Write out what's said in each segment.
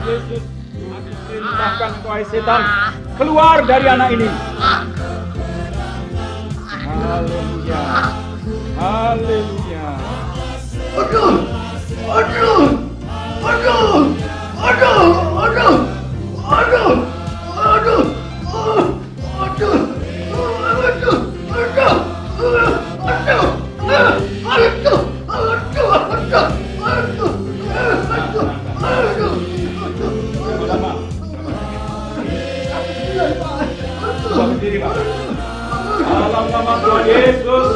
Yesus, aku perintahkan wahai setan, keluar dari anak ini. Haleluya. Haleluya. Aduh. Aduh. Aduh. Aduh. Aduh. Aduh. Aduh. Aduh. Berdiri, Pak. Dalam nama Tuhan Yesus,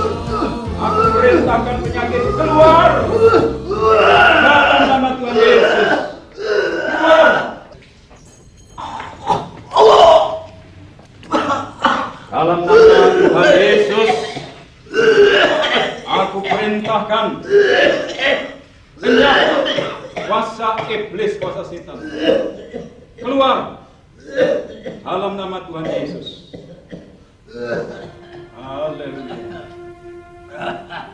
aku perintahkan penyakit keluar. Dalam nama Tuhan Yesus, keluar. Dalam nama Tuhan Yesus, aku perintahkan lenyap kuasa iblis, kuasa setan, keluar. Dalam nama Tuhan Yesus. Haleluya. Haleluya.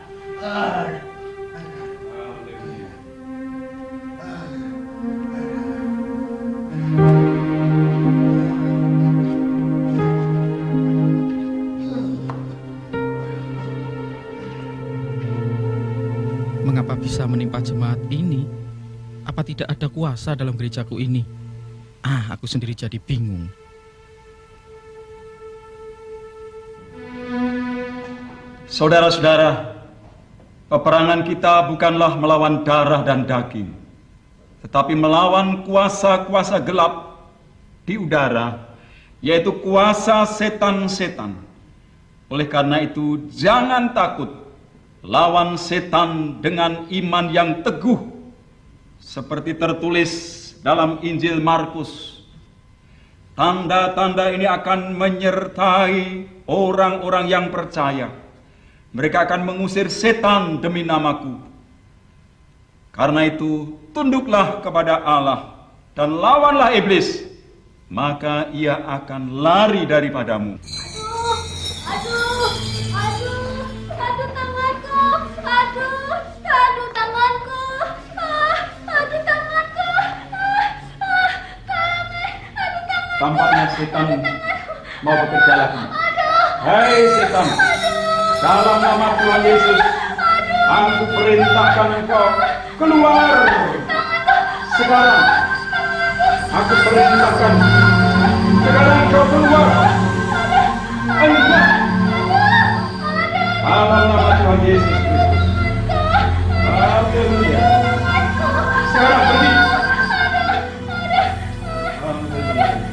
Mengapa bisa menimpa jemaat ini? Apa tidak ada kuasa dalam gerejaku ini? Aku sendiri jadi bingung. Saudara-saudara, peperangan kita bukanlah melawan darah dan daging, tetapi melawan kuasa-kuasa gelap di udara, yaitu kuasa setan-setan. Oleh karena itu, jangan takut, lawan setan dengan iman yang teguh, seperti tertulis dalam Injil Markus. Tanda-tanda ini akan menyertai orang-orang yang percaya. Mereka akan mengusir setan demi namaku. Karena itu, tunduklah kepada Allah dan lawanlah iblis, maka ia akan lari daripadamu. Aduh tanganku, aduh tanganku, aduh tanganku, Tampaknya setan mau bekerja lagi. Hei setan, dalam nama Tuhan Yesus, aku perintahkan engkau keluar. Sekarang, aku perintahkan, sekarang engkau keluar. Enggak. Dalam nama Tuhan Yesus Kristus. Haleluya. Sekarang pergi. Haleluya.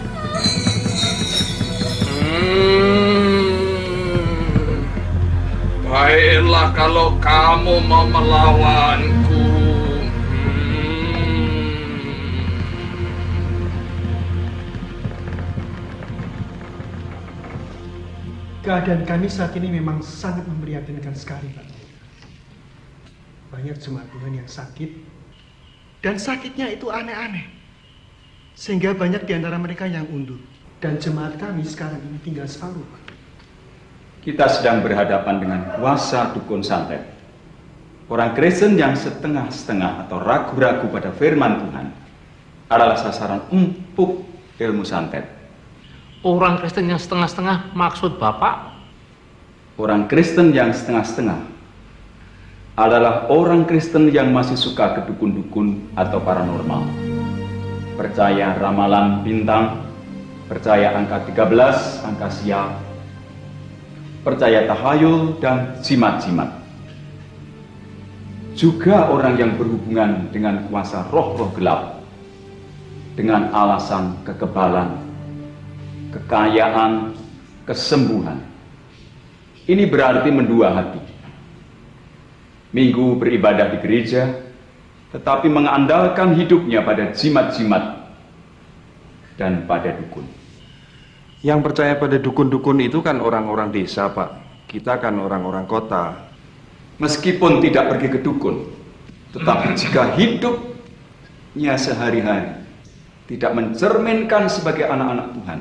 Baiklah kalau kamu mau melawanku. Keadaan kami saat ini memang sangat memprihatinkan sekali, Pak. Banyak jemaat Tuhan yang sakit, dan sakitnya itu aneh-aneh. Sehingga banyak di antara mereka yang undur. Dan jemaat kami sekarang ini tinggal separuh, Pak. Kita sedang berhadapan dengan kuasa dukun santet. Orang Kristen yang setengah-setengah atau ragu-ragu pada firman Tuhan adalah sasaran empuk ilmu santet. Orang Kristen yang setengah-setengah maksud Bapak? Orang Kristen yang setengah-setengah adalah orang Kristen yang masih suka ke dukun-dukun atau paranormal. Percaya ramalan bintang, percaya angka 13, angka sial, percaya tahayul dan jimat-jimat. Juga orang yang berhubungan dengan kuasa roh-roh gelap dengan alasan kekebalan, kekayaan, kesembuhan. Ini berarti mendua hati. Minggu beribadah di gereja, tetapi mengandalkan hidupnya pada jimat-jimat dan pada dukun. Yang percaya pada dukun-dukun itu kan orang-orang desa, Pak. Kita kan orang-orang kota. Meskipun tidak pergi ke dukun, tetapi jika hidupnya sehari-hari tidak mencerminkan sebagai anak-anak Tuhan,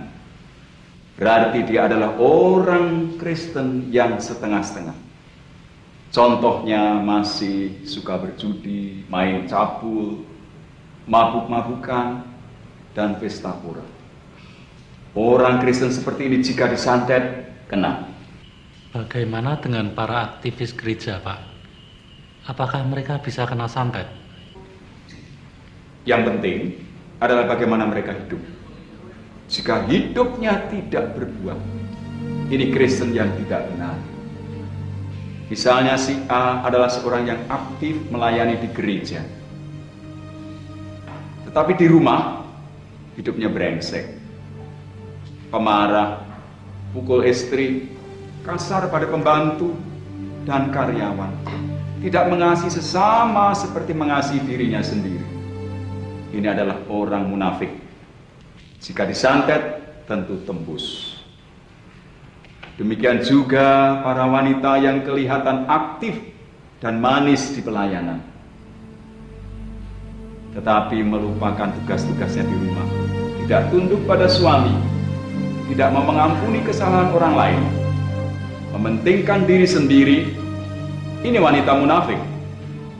berarti dia adalah orang Kristen yang setengah-setengah. Contohnya masih suka berjudi, main cabul, mabuk-mabukan, dan pesta pora. Orang Kristen seperti ini jika disantet, kena. Bagaimana dengan para aktivis gereja, Pak? Apakah mereka bisa kena santet? Yang penting adalah bagaimana mereka hidup. Jika hidupnya tidak berbuah, ini Kristen yang tidak benar. Misalnya si A adalah seorang yang aktif melayani di gereja, tetapi di rumah hidupnya brengsek, pemarah, pukul istri, kasar pada pembantu dan karyawan, tidak mengasihi sesama seperti mengasihi dirinya sendiri. Ini adalah orang munafik. Jika disantet, tentu tembus. Demikian juga para wanita yang kelihatan aktif dan manis di pelayanan, tetapi melupakan tugas-tugasnya di rumah, tidak tunduk pada suami, tidak mau mengampuni kesalahan orang lain, mementingkan diri sendiri. Ini wanita munafik.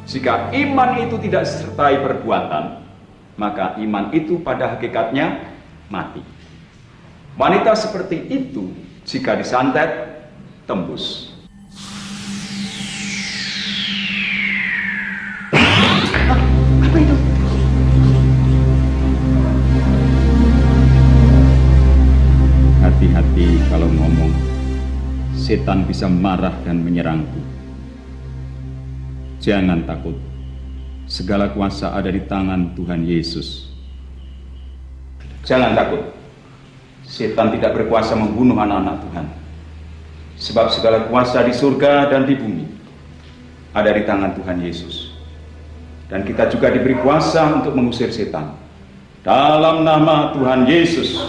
Jika iman itu tidak disertai perbuatan, maka iman itu pada hakikatnya mati. Wanita seperti itu jika disantet, tembus. Apa itu? Hati-hati kalau ngomong. Setan bisa marah dan menyerangku. Jangan takut. Segala kuasa ada di tangan Tuhan Yesus. Jangan takut. Setan tidak berkuasa membunuh anak-anak Tuhan. Sebab segala kuasa di surga dan di bumi ada di tangan Tuhan Yesus. Dan kita juga diberi kuasa untuk mengusir setan. Dalam nama Tuhan Yesus.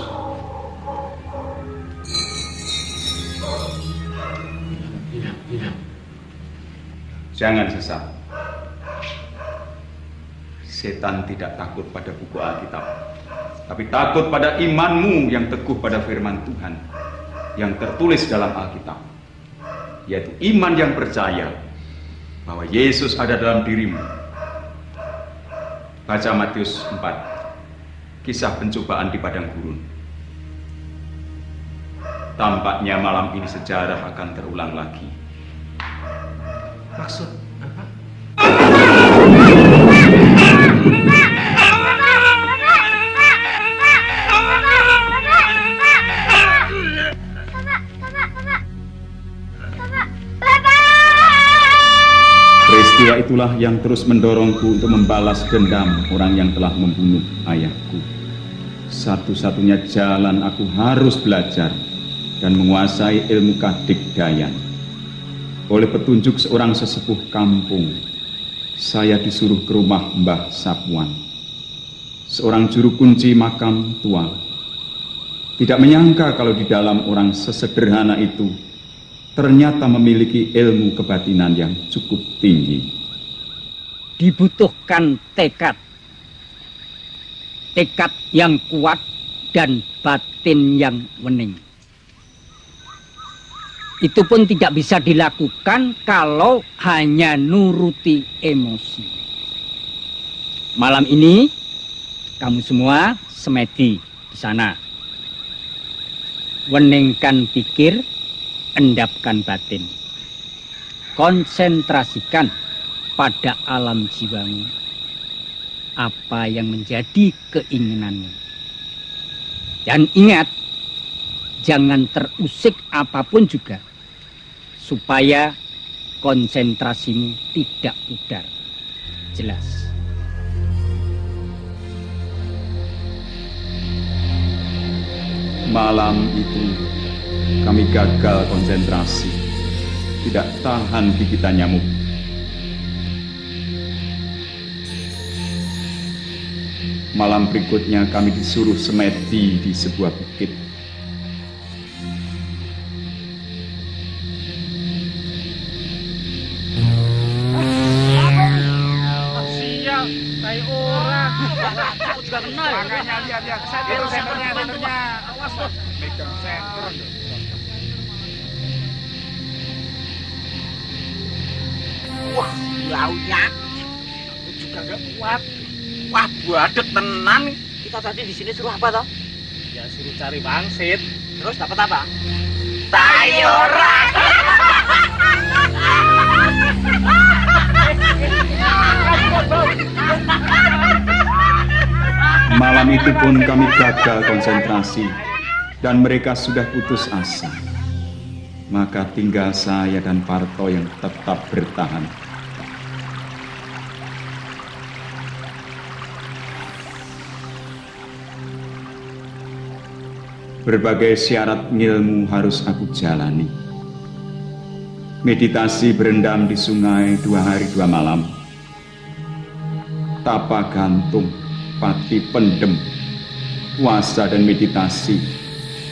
Jangan sesat. Setan tidak takut pada buku Alkitab, tapi takut pada imanmu yang teguh pada firman Tuhan yang tertulis dalam Alkitab, yaitu iman yang percaya bahwa Yesus ada dalam dirimu. Baca Matius 4, kisah pencobaan di padang gurun. Tampaknya malam ini sejarah akan terulang lagi. Maksud apa? Peristiwa itulah yang terus mendorongku untuk membalas dendam orang yang telah membunuh ayahku. Satu-satunya jalan aku harus belajar dan menguasai ilmu kadigdayan. Oleh petunjuk seorang sesepuh kampung, saya disuruh ke rumah Mbah Sapuan, seorang juru kunci makam tua. Tidak menyangka kalau di dalam orang sesederhana itu ternyata memiliki ilmu kebatinan yang cukup tinggi. Dibutuhkan tekad yang kuat dan batin yang wening. Itu pun tidak bisa dilakukan kalau hanya nuruti emosi. Malam ini kamu semua semedi di sana. Weningkan pikir, endapkan batin. Konsentrasikan pada alam jiwamu. Apa yang menjadi keinginanmu. Dan ingat, jangan terusik apapun juga, supaya konsentrasimu tidak pudar. Jelas? Malam itu kami gagal konsentrasi, tidak tahan gigitan nyamuk. Malam berikutnya kami disuruh semedi di sebuah bukit. Wah, lautnya aku juga gak kuat. Wah, badek tenan. Kita tadi di sini suruh apa toh? Ya suruh cari wangsit. Terus dapat apa? Sayuran. Malam itu pun kami gagal konsentrasi dan mereka sudah putus asa. Maka tinggal saya dan Parto yang tetap bertahan. Berbagai syarat ilmu harus aku jalani. Meditasi berendam di sungai 2 hari 2 malam. Tapa gantung, pati pendem, puasa dan meditasi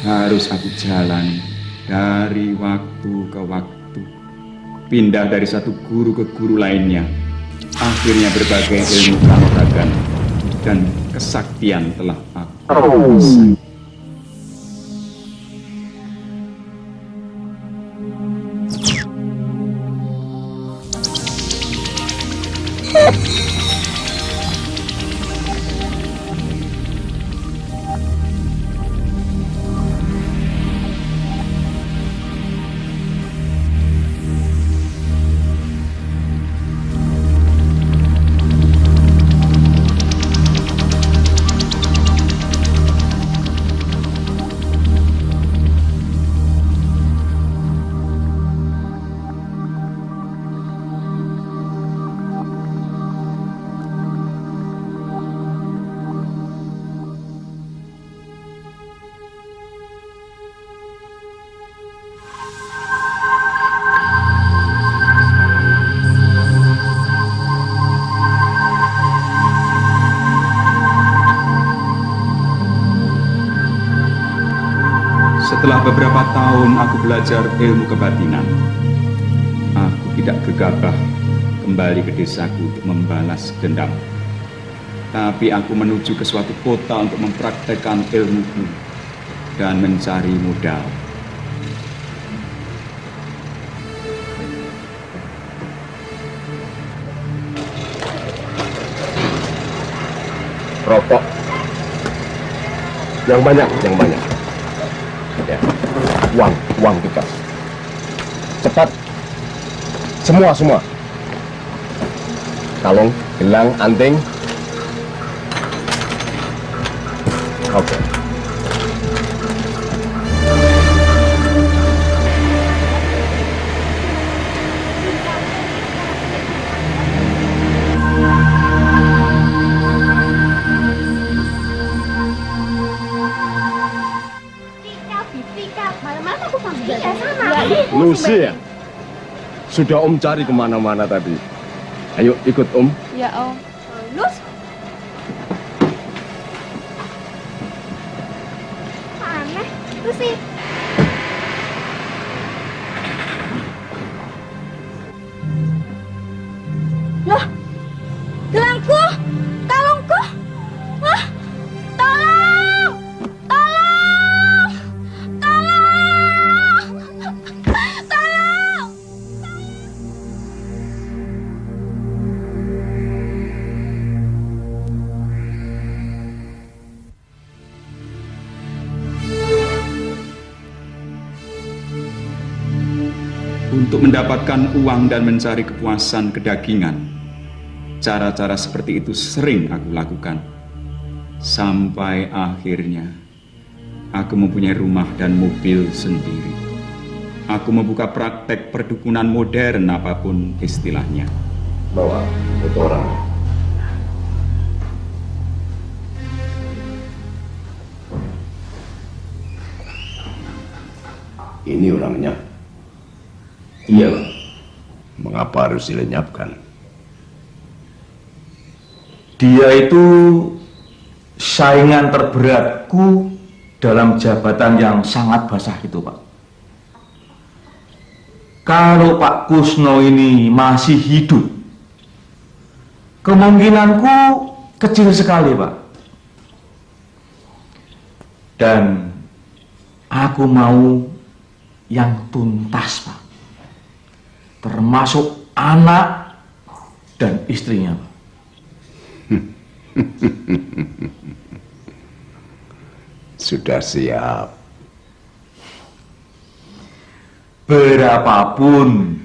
harus aku jalani dari waktu ke waktu. Pindah dari satu guru ke guru lainnya. Akhirnya berbagai ilmu kanuragan dan kesaktian telah aku kuasai. Setelah beberapa tahun aku belajar ilmu kebatinan, aku tidak gegabah kembali ke desaku untuk membalas dendam. Tapi aku menuju ke suatu kota untuk mempraktekkan ilmuku dan mencari modal. Rokok. Yang banyak. Ya. Uang kita. Cepat. Semua. Kalung, gelang, anting. Oke. Malam-malam aku panggil ya sama. Lucy ya? Sudah Om cari kemana-mana tadi. Ayo ikut Om. Ya Om. Lus. Aneh, Lucy. Loh, gelangku, kalungku. Wah, tolong, tolong, tolong, tolong. Untuk mendapatkan uang dan mencari kepuasan kedagingan, cara-cara seperti itu sering aku lakukan. Sampai akhirnya aku mempunyai rumah dan mobil sendiri. Aku membuka praktek perdukunan modern apapun istilahnya. Bawa foto orang. Ini orangnya. Iya, Pak. Mengapa harus dilenyapkan? Dia itu saingan terberatku dalam jabatan yang sangat basah itu, Pak. Kalau Pak Kusno ini masih hidup, kemungkinanku kecil sekali, Pak. Dan aku mau yang tuntas, Pak. Termasuk anak dan istrinya, Pak. sudah siap. Berapapun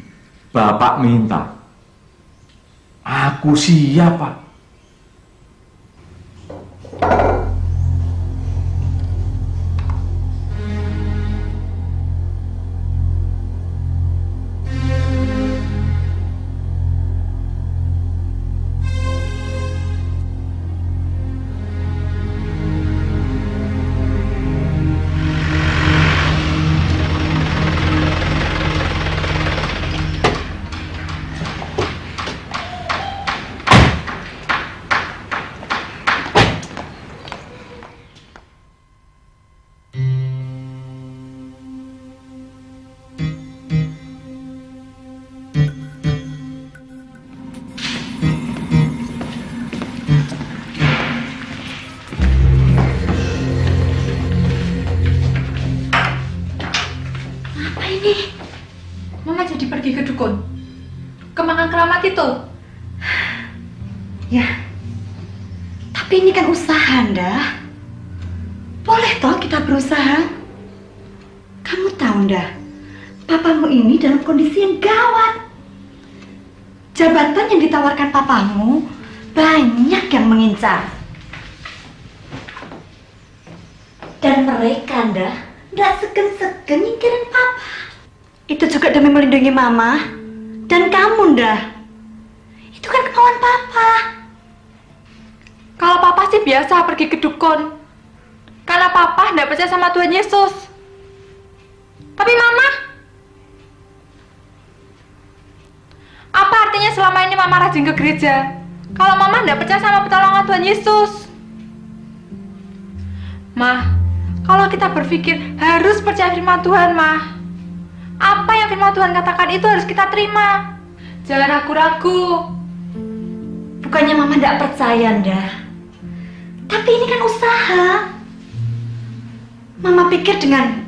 Bapak minta, aku siap, Pak. Apa ini? Mama jadi pergi ke dukun? Kemana keramat itu? Ya, tapi ini kan usaha, Nda. Boleh toh kita berusaha? Kamu tahu, Nda, papamu ini dalam kondisi yang gawat. Jabatan yang ditawarkan papamu banyak yang mengincar. Dan mereka, Nda, nggak segen-segen nyingkirin papa. Itu juga demi melindungi mama dan kamu, Nda. Itu kan kemauan papa. Kalau papa sih biasa pergi ke dukun, karena papa nggak percaya sama Tuhan Yesus. Tapi mama, apa artinya selama ini mama rajin ke gereja kalau mama nggak percaya sama pertolongan Tuhan Yesus? Ma, kalau kita berpikir harus percaya firman Tuhan, Ma, apa yang firman Tuhan katakan itu harus kita terima. Jangan ragu-ragu. Bukannya mama nggak percaya, Nda. Tapi ini kan usaha. Mama pikir dengan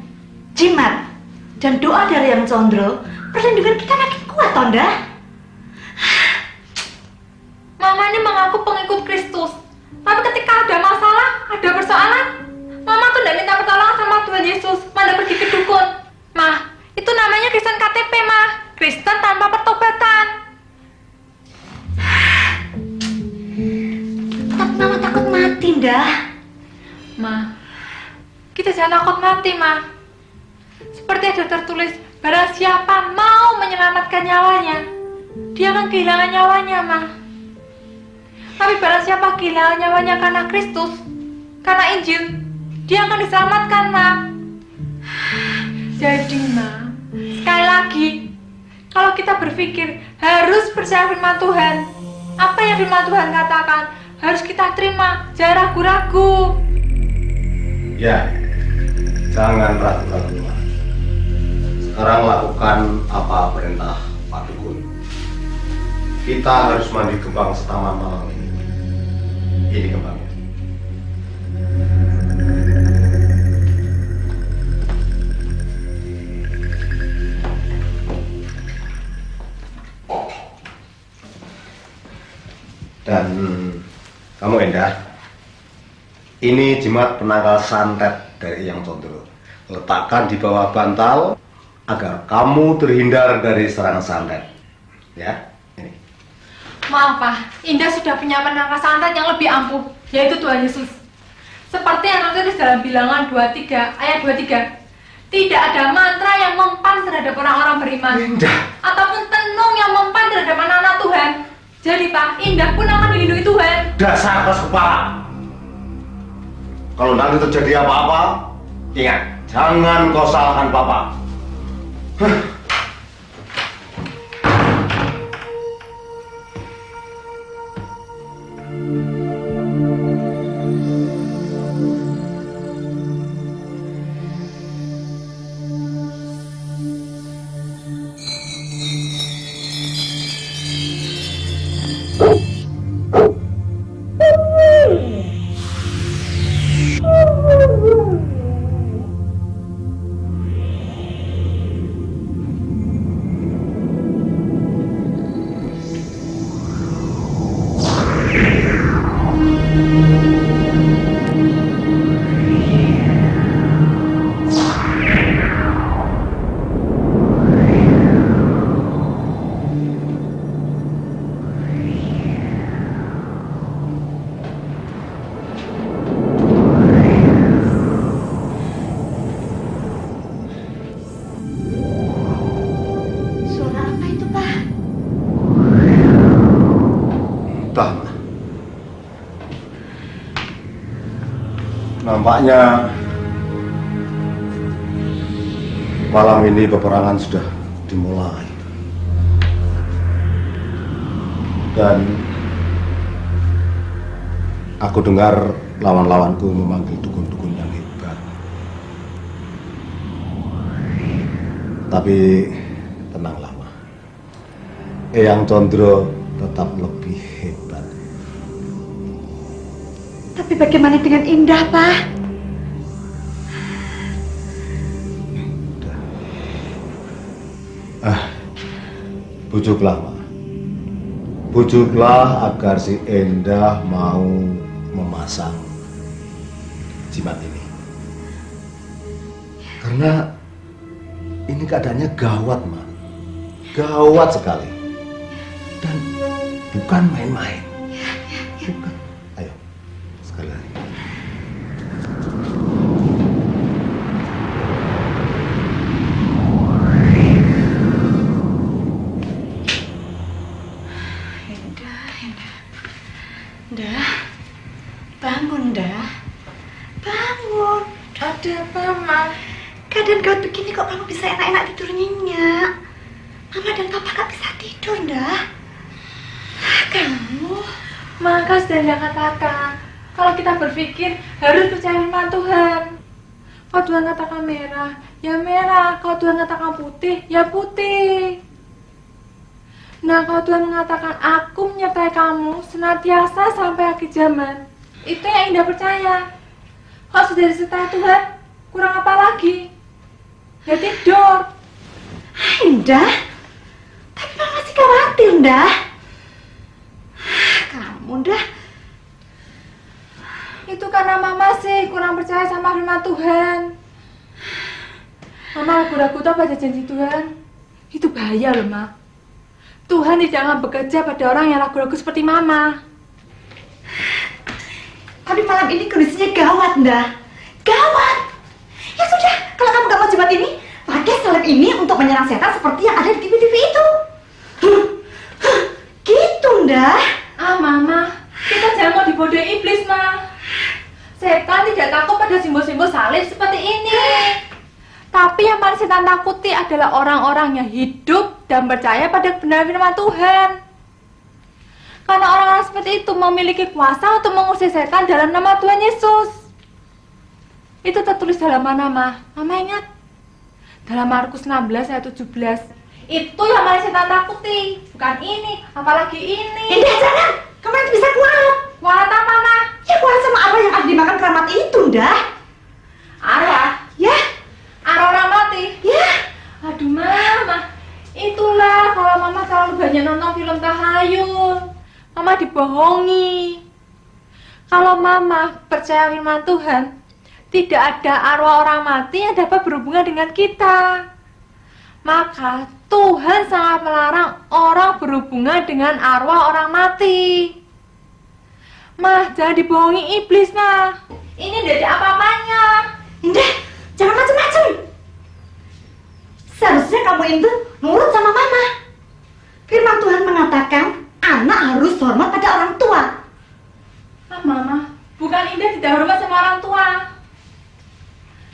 jimat dan doa dari Yang Condro, perlindungan kita makin kuat, toh, Nda. Mama ini mengaku pengikut Kristus, tapi ketika ada masalah, ada persoalan, Mama tuh nggak minta pertolongan sama Tuhan Yesus, malah pergi ke dukun. Ma, itu namanya Kristen KTP, Ma. Kristen tanpa pertobatan. Tapi mama takut mati, Nda. Ma, kita jangan takut mati, Ma. Seperti ada tertulis, barang siapa mau menyelamatkan nyawanya, dia akan kehilangan nyawanya, Ma. Tapi barang siapa kehilangan nyawanya karena Kristus, karena Injil, dia akan diselamatkan, Ma. Jadi, Ma, sekali lagi, kalau kita berpikir harus percaya firman Tuhan, apa yang firman Tuhan katakan harus kita terima, jangan ragu-ragu. Ya, jangan ragu-ragu. Sekarang lakukan apa perintah Pak Dukun. Kita harus mandi kembang setaman malam ini. Ini kembangnya. Dan kamu, Endah, ini jimat penangkal santet dari Yang Condro. Letakkan di bawah bantal agar kamu terhindar dari serangan santet. Ya, ini. Maaf, Pak, Indah sudah punya penangkal santet yang lebih ampuh, yaitu Tuhan Yesus. Seperti yang tertulis dalam Bilangan 23 ayat 23. Tidak ada mantra yang mempan terhadap orang-orang beriman, ataupun tenung yang mempan terhadap anak-anak Tuhan. Jadi, Pak, Indah pun akan dilindungi Tuhan. Dasar keras kepala. Kalau nanti terjadi apa-apa, ingat, jangan kau salahkan Papa. Nampaknya malam ini peperangan sudah dimulai. Dan aku dengar lawan-lawanku memanggil dukun-dukun yang hebat. Tapi tenanglah, Ma. Eyang Condro tetap lebih hebat. Tapi bagaimana dengan Indah, Pak? Bujuklah, Ma. Bujuklah agar si Endah mau memasang jimat ini. Karena ini keadaannya gawat, Ma. Gawat sekali. Dan bukan main-main. Bukan. Ayo, sekali lagi. Dah, bangun dah, bangun. Ada apa, Ma? Keadaan kau begini kok kamu bisa enak-enak tidur nyenyak? Mama dan Papa gak bisa tidur dah. Kamu, Maka sudah katakan, kalau kita berpikir harus percaya firman Tuhan. Kalau Tuhan katakan merah, ya merah. Kalau Tuhan katakan putih, ya putih. Nah, kalau Tuhan mengatakan aku menyertai kamu senantiasa sampai akhir zaman, itu yang Indah percaya. Kalau sudah disertai Tuhan, kurang apa lagi? Ya tidur. Indah, tapi Mama masih khawatir, Indah. Kamu dah. Itu karena Mama sih kurang percaya sama firman Tuhan. Mama ragu-ragu tuh pada janji Tuhan. Itu bahaya loh, Ma. Tuhan tidak akan bekerja pada orang yang ragu-ragu seperti Mama. Tapi malam ini kondisinya gawat, Ndah. Gawat. Ya sudah, kalau kamu gak mau jimat ini, pakai salep ini untuk menyerang setan seperti yang ada di TV-TV itu. Gitu, Ndah. Ah, Mama, kita jangan mau dibodohi iblis, Ma. Setan tidak takut pada simbol-simbol salib seperti ini. Tapi yang paling setan takuti adalah orang-orang yang hidup dan percaya pada kebenaran firman Tuhan. Karena orang-orang seperti itu memiliki kuasa untuk mengusir setan dalam nama Tuhan Yesus. Itu tertulis dalam mana, Ma? Mama ingat? Dalam Markus 16 ayat 17. Itu yang paling setan takuti. Bukan ini, apalagi ini. Indah, jangan! Kamu nanti bisa kuat. Kuat apa, Ma? Ya kuat sama arwah yang ada dimakan keramat itu, Ndah. Arwah? Ya. Arwah orang mati? Ya. Aduh, Mama. Itulah kalau Mama terlalu banyak nonton film tahayul. Mama dibohongi. Kalau Mama percaya firman Tuhan, tidak ada arwah orang mati yang dapat berhubungan dengan kita. Maka Tuhan sangat melarang orang berhubungan dengan arwah orang mati. Mah, jangan dibohongi iblis, Mah. Ini tidak ada apa-apanya. Indah, jangan macam-macam. Seharusnya kamu itu nurut sama Mama. Firman Tuhan mengatakan anak harus hormat pada orang tua. Ah, Mama, bukan Indah tidak hormat sama orang tua.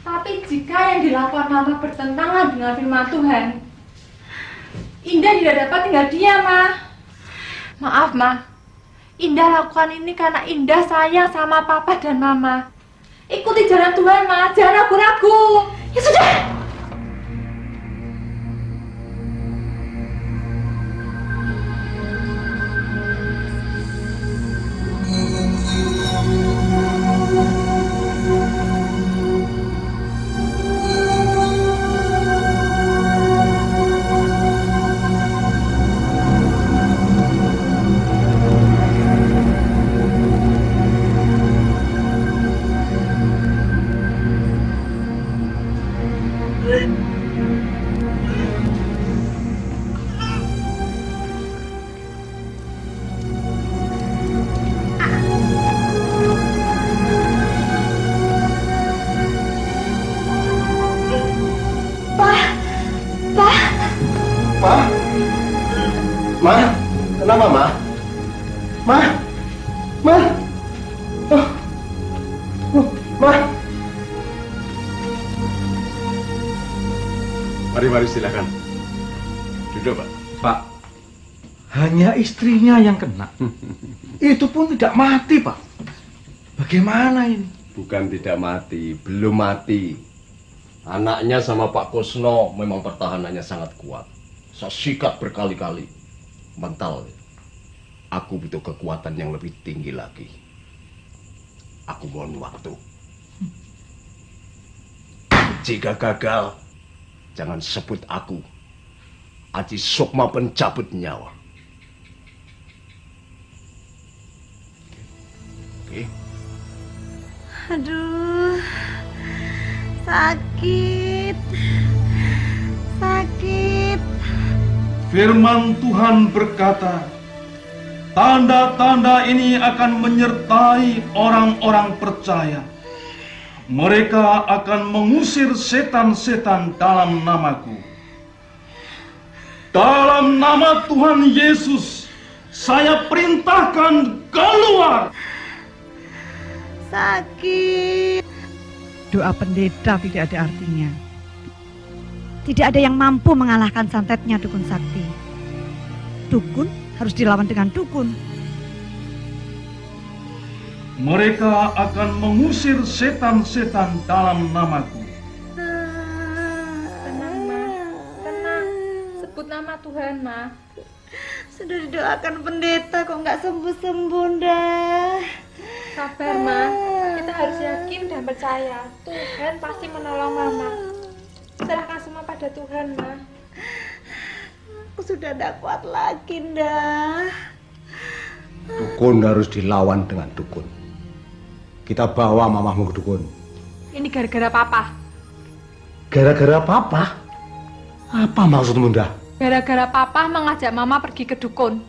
Tapi jika yang dilakukan Mama bertentangan dengan firman Tuhan, Indah tidak dapat tinggal diam, Ma. Maaf, Ma. Indah lakukan ini karena Indah sayang sama Papa dan Mama. Ikuti jalan Tuhan, Ma. Jangan ragu-ragu. Ya sudah. Wah, Mari silakan. Duduk, Pak. Pak, hanya istrinya yang kena. Itu pun tidak mati, Pak. Bagaimana ini? Bukan tidak mati, belum mati. Anaknya sama Pak Kusno memang pertahanannya sangat kuat. Saya sikat berkali-kali. Mental. Aku butuh kekuatan yang lebih tinggi lagi. Aku mohon waktu. Jika gagal, jangan sebut aku. Aji Sukma pencabut nyawa. Oke. Aduh, sakit. Firman Tuhan berkata, tanda-tanda ini akan menyertai orang-orang percaya. Mereka akan mengusir setan-setan dalam namaku. Dalam nama Tuhan Yesus, saya perintahkan keluar. Sakit. Doa pendeta tidak ada artinya. Tidak ada yang mampu mengalahkan santetnya dukun sakti. Dukun harus dilawan dengan dukun. Mereka akan mengusir setan-setan dalam namaku. Tenang, Ma. Tenang. Sebut nama Tuhan, Ma. Sudah didoakan pendeta kok nggak sembuh-sembuh dah. Sabar, Ma. Kita harus yakin dan percaya. Tuhan pasti menolong Mama. Serahkan semua pada Tuhan, Ma. Aku sudah tidak kuat lagi dah. dukun harus dilawan dengan dukun. Kita bawa mamahmu ke dukun. Ini gara-gara Papa. Gara-gara papa? Apa maksudmu, dah? Gara-gara Papa mengajak Mama pergi ke dukun.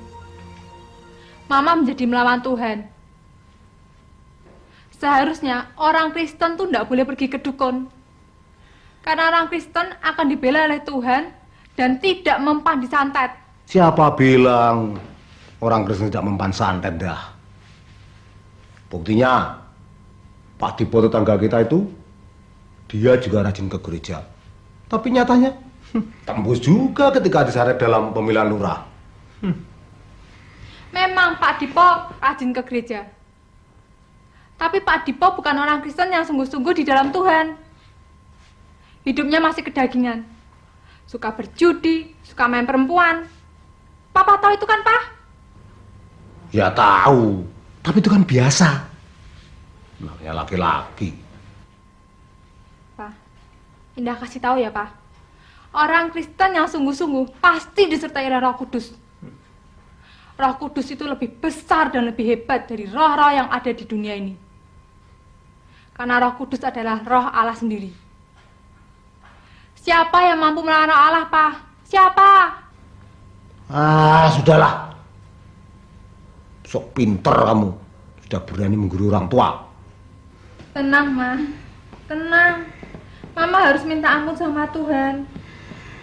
Mama menjadi melawan Tuhan. Seharusnya orang Kristen tuh tidak boleh pergi ke dukun. Karena orang Kristen akan dibela oleh Tuhan dan tidak mempan disantet. Siapa bilang orang Kristen tidak mempan santet, dah? Buktinya, Pak Dipo tetangga kita itu, dia juga rajin ke gereja. Tapi nyatanya, tembus juga ketika diseret dalam pemilihan lurah. Memang Pak Dipo rajin ke gereja. Tapi Pak Dipo bukan orang Kristen yang sungguh-sungguh di dalam Tuhan. Hidupnya masih kedagingan. Suka berjudi, suka main perempuan. Papa tahu itu kan, Pak? Ya tahu, tapi itu kan biasa. Namanya laki-laki. Pak, Indah kasih tahu ya, Pak. Orang Kristen yang sungguh-sungguh pasti disertai oleh Roh Kudus. Roh Kudus itu lebih besar dan lebih hebat dari roh-roh yang ada di dunia ini. Karena Roh Kudus adalah Roh Allah sendiri. Siapa yang mampu melawan Roh Allah, Pak? Siapa? Ah, sudahlah. Sok pinter kamu. Sudah berani menggurui orang tua. Tenang, Ma. Tenang. Mama harus minta ampun sama Tuhan.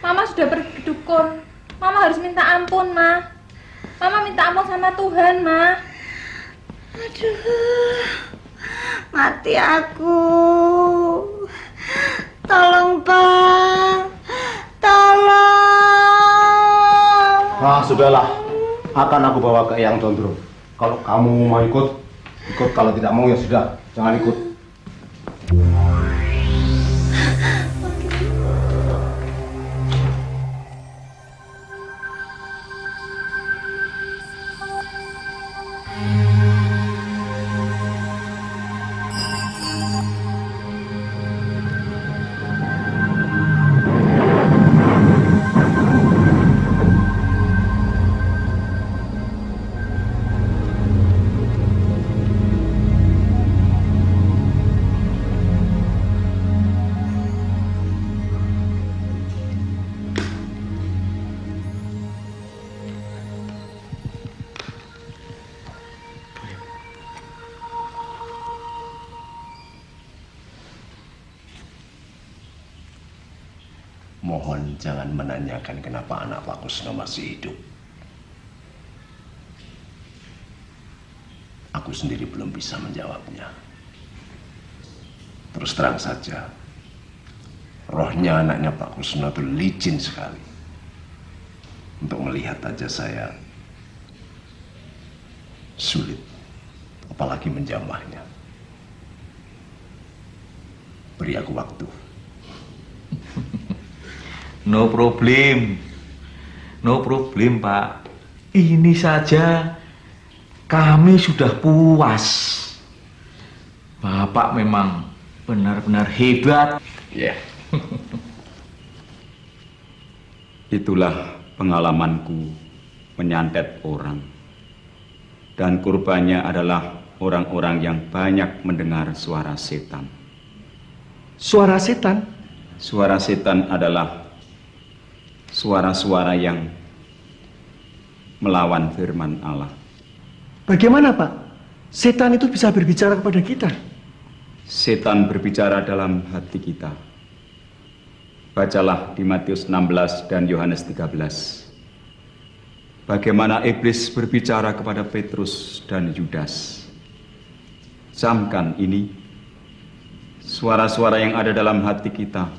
Mama sudah pergi ke dukun. Mama harus minta ampun, Ma. Mama minta ampun sama Tuhan, Ma. Aduh, mati aku. Tolong, Pak. Tolong. Ah, sudahlah. Akan aku bawa ke Eyang Condro. Kalau kamu mau ikut, ikut. Kalau tidak mau ya sudah, jangan ikut. Mohon jangan menanyakan kenapa anak Pak Kusno masih hidup. Aku sendiri belum bisa menjawabnya. Terus terang saja, rohnya anaknya Pak Kusno itu licin sekali. Untuk melihat aja saya sulit, apalagi menjamahnya. Beri aku waktu. No problem, Pak. Ini saja kami sudah puas. Bapak memang benar-benar hebat. Ya. Itulah pengalamanku menyantet orang. Dan kurbannya adalah orang-orang yang banyak mendengar suara setan. Suara setan? Suara setan adalah suara-suara yang melawan firman Allah. Bagaimana, Pak? Setan itu bisa berbicara kepada kita? Setan berbicara dalam hati kita. Bacalah di Matius 16 dan Yohanes 13. Bagaimana iblis berbicara kepada Petrus dan Yudas. Camkan ini, suara-suara yang ada dalam hati kita,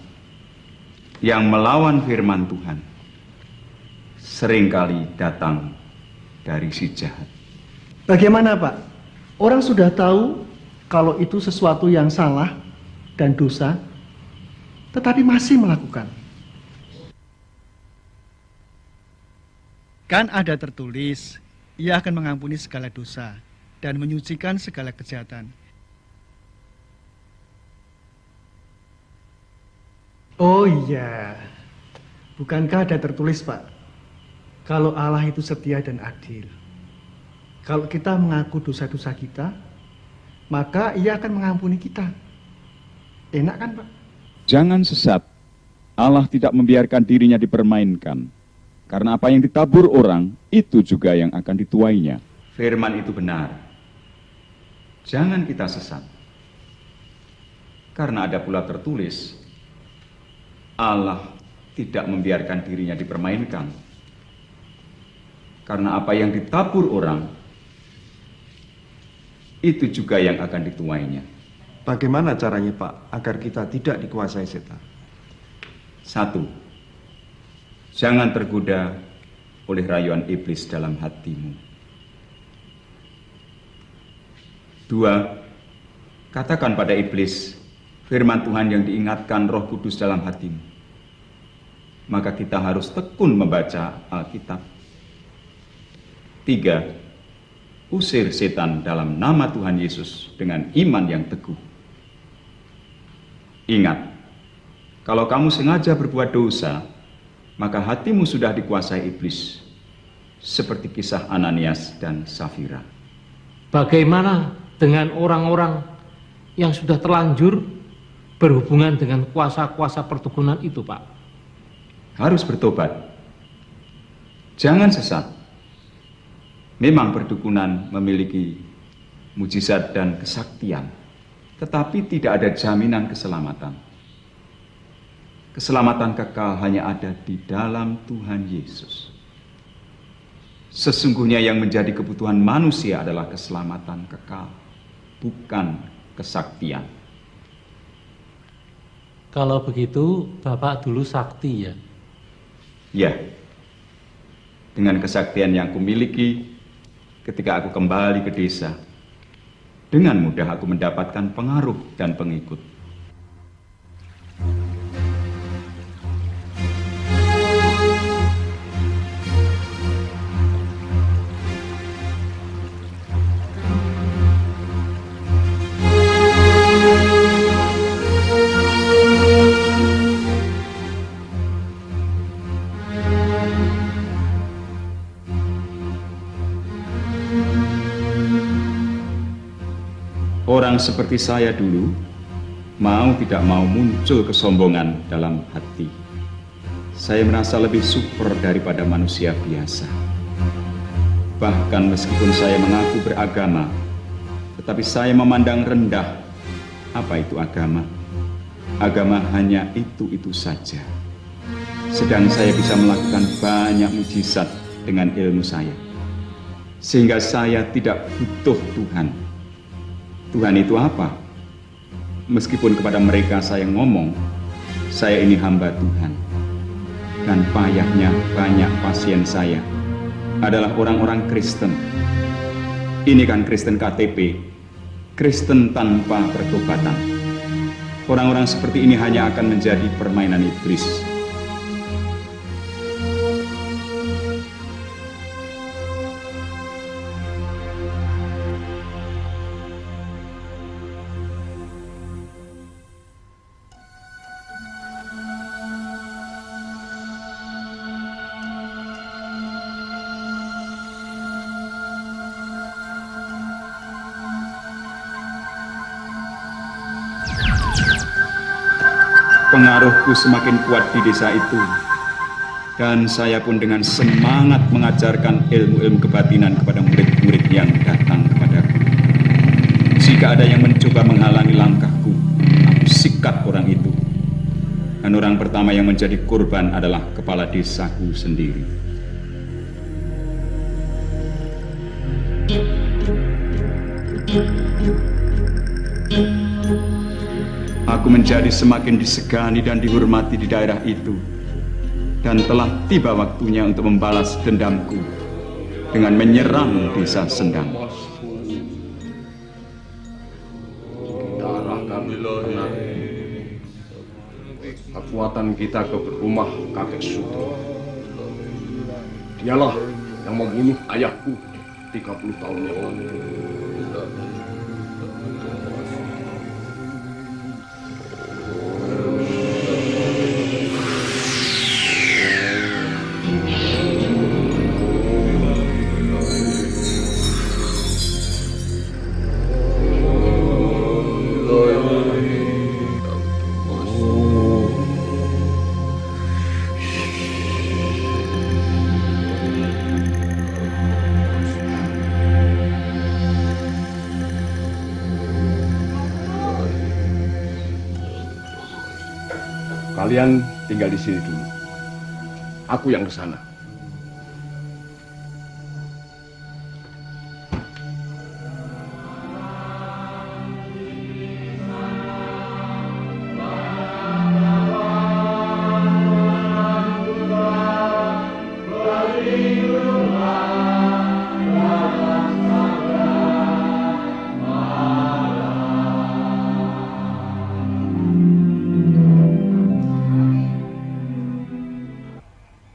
yang melawan firman Tuhan, seringkali datang dari si jahat. Bagaimana, Pak? Orang sudah tahu kalau itu sesuatu yang salah dan dosa, tetapi masih melakukan. Kan ada tertulis, ia akan mengampuni segala dosa dan menyucikan segala kejahatan. Oh iya, bukankah ada tertulis, Pak? Kalau Allah itu setia dan adil. Kalau kita mengaku dosa-dosa kita, maka ia akan mengampuni kita. Enak kan, Pak? Jangan sesat. Allah tidak membiarkan dirinya dipermainkan. Karena apa yang ditabur orang, itu juga yang akan dituainya. Firman itu benar. Jangan kita sesat. Karena ada pula tertulis, Allah tidak membiarkan dirinya dipermainkan. Karena apa yang ditabur orang, itu juga yang akan dituainya. Bagaimana caranya, Pak, agar kita tidak dikuasai setan? 1. Jangan tergoda oleh rayuan iblis dalam hatimu. 2. Katakan pada iblis firman Tuhan yang diingatkan Roh Kudus dalam hatimu. Maka kita harus tekun membaca Alkitab. 3. Usir setan dalam nama Tuhan Yesus dengan iman yang teguh. Ingat, kalau kamu sengaja berbuat dosa, maka hatimu sudah dikuasai iblis, seperti kisah Ananias dan Safira. Bagaimana dengan orang-orang yang sudah terlanjur berhubungan dengan kuasa-kuasa perdukunan itu, Pak? Harus bertobat. Jangan sesat. Memang perdukunan memiliki mujizat dan kesaktian, tetapi tidak ada jaminan keselamatan. Keselamatan kekal hanya ada di dalam Tuhan Yesus. Sesungguhnya yang menjadi kebutuhan manusia adalah keselamatan kekal, bukan kesaktian. Kalau begitu, Bapak dulu sakti ya? Ya, dengan kesaktian yang kumiliki ketika aku kembali ke desa, dengan mudah aku mendapatkan pengaruh dan pengikut. Orang seperti saya dulu, mau tidak mau muncul kesombongan dalam hati. Saya merasa lebih super daripada manusia biasa. Bahkan meskipun saya mengaku beragama, tetapi saya memandang rendah apa itu agama. Agama hanya itu-itu saja. Sedang saya bisa melakukan banyak mujizat dengan ilmu saya. Sehingga saya tidak butuh Tuhan. Tuhan itu apa? Meskipun kepada mereka saya ngomong, saya ini hamba Tuhan. Dan payahnya banyak pasien saya adalah orang-orang Kristen. Ini kan Kristen KTP, Kristen tanpa pertobatan. Orang-orang seperti ini hanya akan menjadi permainan iblis. Pengaruhku semakin kuat di desa itu, dan saya pun dengan semangat mengajarkan ilmu-ilmu kebatinan kepada murid-murid yang datang kepadaku. Jika ada yang mencoba menghalangi langkahku, aku sikat orang itu. Dan orang pertama yang menjadi korban adalah kepala desaku sendiri. Aku menjadi semakin disegani dan dihormati di daerah itu, dan telah tiba waktunya untuk membalas dendamku dengan menyerang desa Sendang. Kita arahkan kekuatan kita ke rumah kakek Sutro. Dialah yang membunuh ayahku 30 tahun yang lalu. Kalian tinggal di sini dulu. Aku yang ke sana.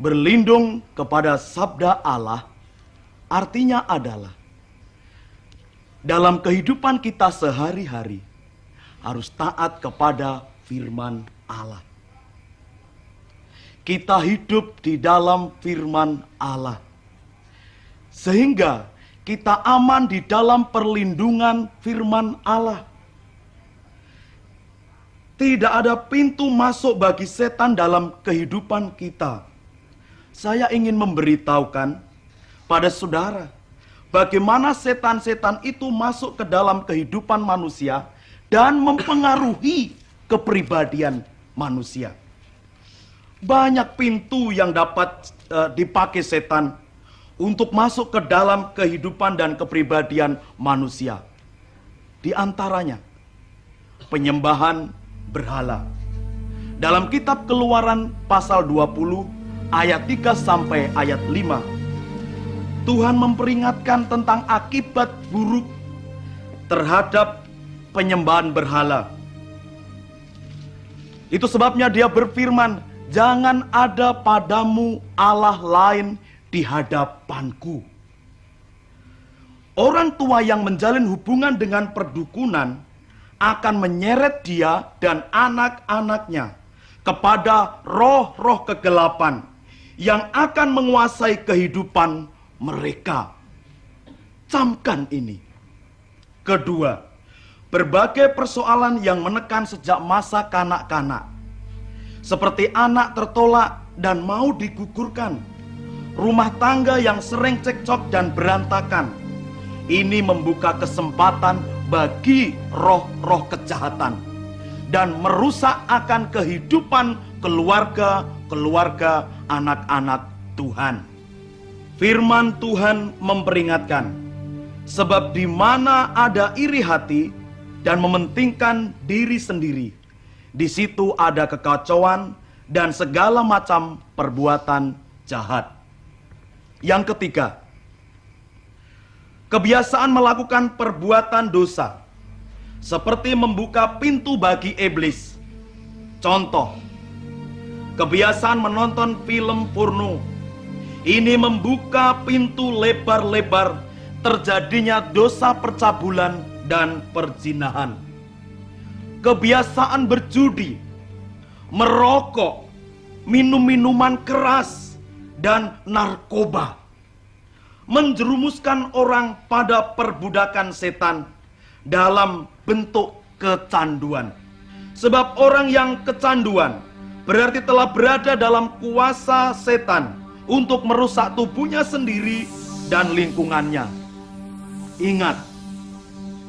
Berlindung kepada sabda Allah artinya adalah dalam kehidupan kita sehari-hari harus taat kepada firman Allah. Kita hidup di dalam firman Allah sehingga kita aman di dalam perlindungan firman Allah. Tidak ada pintu masuk bagi setan dalam kehidupan kita. Saya ingin memberitahukan pada saudara bagaimana setan-setan itu masuk ke dalam kehidupan manusia dan mempengaruhi kepribadian manusia. Banyak pintu yang dapat dipakai setan untuk masuk ke dalam kehidupan dan kepribadian manusia. Di antaranya penyembahan berhala. Dalam kitab Keluaran pasal 20 ayat 3 sampai ayat 5, Tuhan memperingatkan tentang akibat buruk terhadap penyembahan berhala. Itu sebabnya Dia berfirman, "Jangan ada padamu Allah lain di hadapanku." Orang tua yang menjalin hubungan dengan perdukunan akan menyeret dia dan anak-anaknya kepada roh-roh kegelapan yang akan menguasai kehidupan mereka. Camkan ini. Kedua, berbagai persoalan yang menekan sejak masa kanak-kanak, seperti anak tertolak dan mau digugurkan, rumah tangga yang sering cekcok dan berantakan. Ini membuka kesempatan bagi roh-roh kejahatan dan merusak akan kehidupan keluarga anak-anak Tuhan. Firman Tuhan memperingatkan, sebab di mana ada iri hati, dan mementingkan diri sendiri. Di situ ada kekacauan dan segala macam perbuatan jahat. Yang ketiga, kebiasaan melakukan perbuatan dosa, seperti membuka pintu bagi iblis. Contoh, kebiasaan menonton film porno. Ini membuka pintu lebar-lebar terjadinya dosa percabulan dan perzinahan. Kebiasaan berjudi, merokok, minum minuman keras, dan narkoba menjerumuskan orang pada perbudakan setan dalam bentuk kecanduan. Sebab orang yang kecanduan berarti telah berada dalam kuasa setan untuk merusak tubuhnya sendiri dan lingkungannya. Ingat,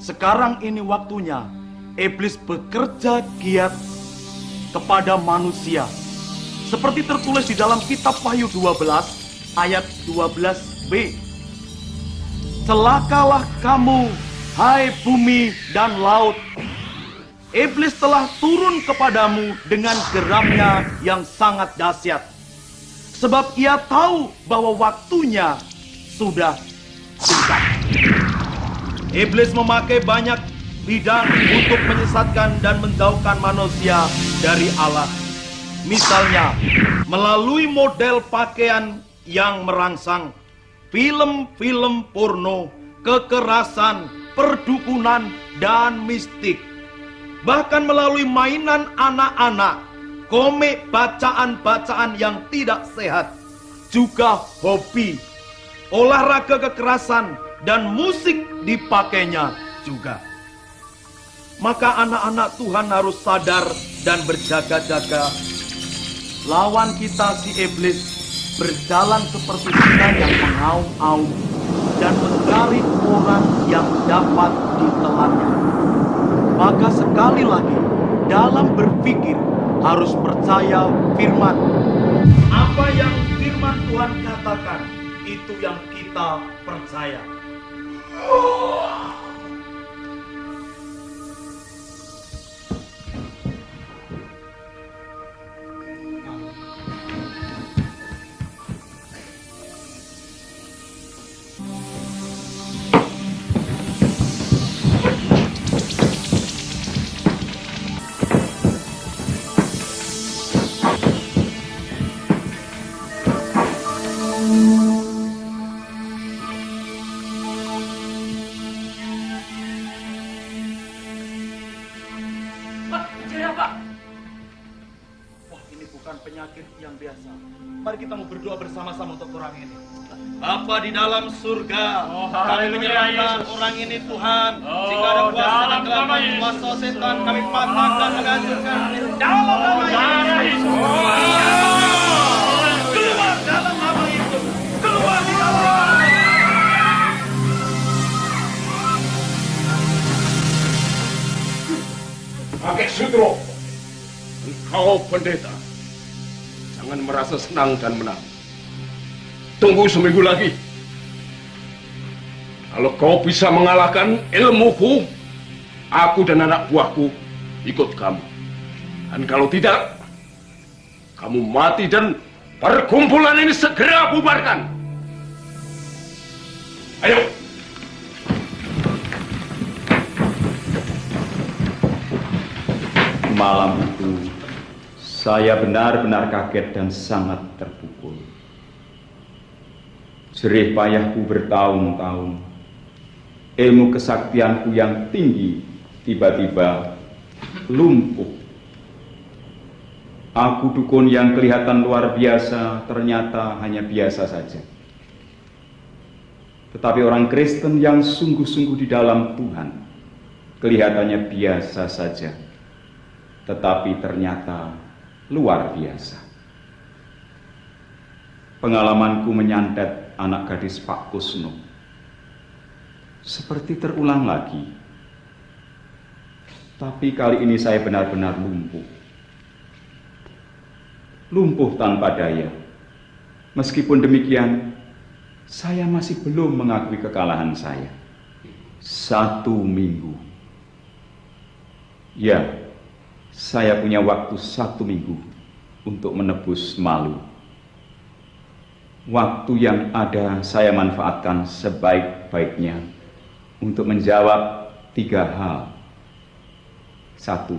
sekarang ini waktunya iblis bekerja giat kepada manusia. Seperti tertulis di dalam kitab Wahyu 12 ayat 12b. Celakalah kamu, hai bumi dan laut. Iblis telah turun kepadamu dengan geramnya yang sangat dahsyat. Sebab ia tahu bahwa waktunya sudah dekat. Iblis memakai banyak bidang untuk menyesatkan dan menjauhkan manusia dari Allah. Misalnya, melalui model pakaian yang merangsang, film-film porno, kekerasan, perdukunan, dan mistik. Bahkan melalui mainan anak-anak, komik, bacaan-bacaan yang tidak sehat, juga hobi, olahraga kekerasan, dan musik dipakainya juga. Maka anak-anak Tuhan harus sadar dan berjaga-jaga. Lawan kita si iblis berjalan seperti singa yang mengaum-aum dan mencari orang yang dapat ditelannya. Maka sekali lagi, dalam berpikir harus percaya firman. Apa yang firman Tuhan katakan, itu yang kita percaya. Penyakit yang biasa. Mari kita mau berdoa bersama-sama untuk orang ini. Bapa di dalam surga, kami menyerahkan orang ini Tuhan. Jika ada kuasa dan kelaman kuasa setan, kami patahkan, menghancurkan dalam nama Yesus. Keluar dalam nama itu. Keluar di dalam nama Kakek Sudro, engkau pendeta. Jangan merasa senang dan menang. Tunggu seminggu lagi. Kalau kau bisa mengalahkan ilmuku, aku dan anak buahku ikut kamu. Dan kalau tidak, kamu mati dan perkumpulan ini segera bubarkan. Ayo. Malam itu, saya benar-benar kaget dan sangat terpukul. Jerih payahku bertahun-tahun, ilmu kesaktianku yang tinggi tiba-tiba lumpuh. Aku dukun yang kelihatan luar biasa ternyata hanya biasa saja. Tetapi orang Kristen yang sungguh-sungguh di dalam Tuhan kelihatannya biasa saja, tetapi ternyata luar biasa. Pengalamanku menyantet anak gadis Pak Kusno seperti terulang lagi. Tapi kali ini saya benar-benar lumpuh. Lumpuh tanpa daya. Meskipun demikian, saya masih belum mengakui kekalahan saya. 1 minggu. Ya, saya punya waktu 1 minggu untuk menebus malu. Waktu yang ada saya manfaatkan sebaik-baiknya untuk menjawab 3 hal. 1.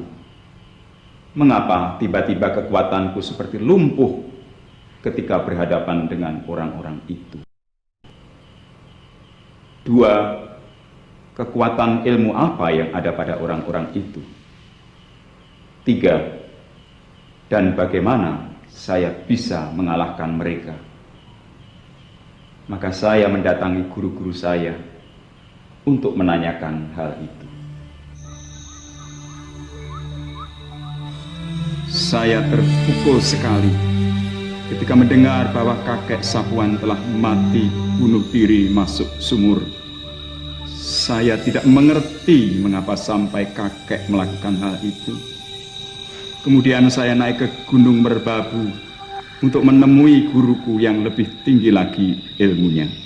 Mengapa tiba-tiba kekuatanku seperti lumpuh ketika berhadapan dengan orang-orang itu? 2. Kekuatan ilmu apa yang ada pada orang-orang itu? 3. Dan bagaimana saya bisa mengalahkan mereka? Maka saya mendatangi guru-guru saya untuk menanyakan hal itu. Saya terpukul sekali ketika mendengar bahwa kakek Sapuan telah mati bunuh diri masuk sumur. Saya tidak mengerti mengapa sampai kakek melakukan hal itu. Kemudian saya naik ke Gunung Merbabu untuk menemui guruku yang lebih tinggi lagi ilmunya.